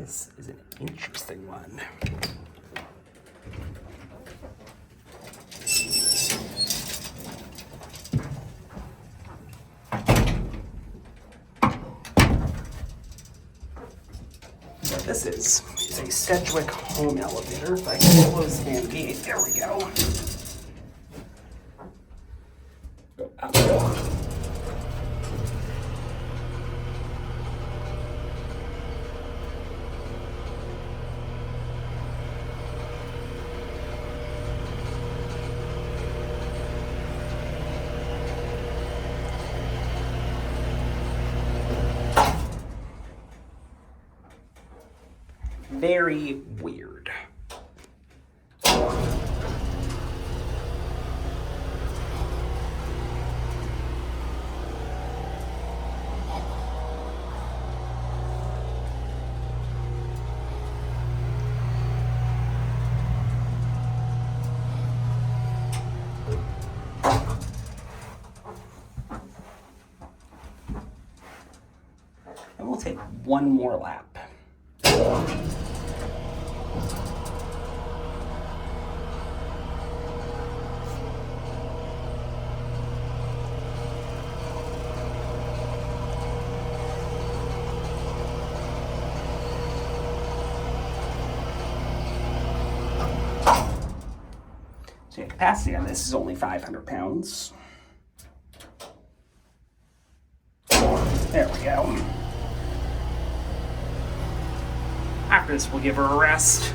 This is an interesting one. What this is a Sedgwick home elevator. If I can close the damn gate, there we go. Go out. Very weird. And we'll take one more lap. So the capacity on this is only 500 pounds. There we go. After this, we'll give her a rest.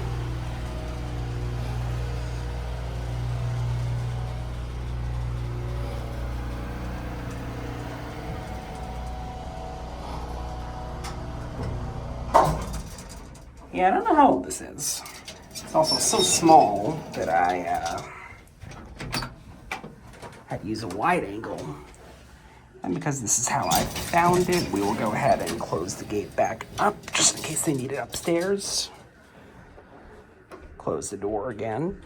Yeah, I don't know how old this is. It's also so small that I had to use a wide angle. And because this is how I found it, we will go ahead and close the gate back up just in case they need it upstairs. Close the door again.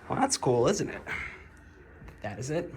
Well, that's cool, isn't it? That is it.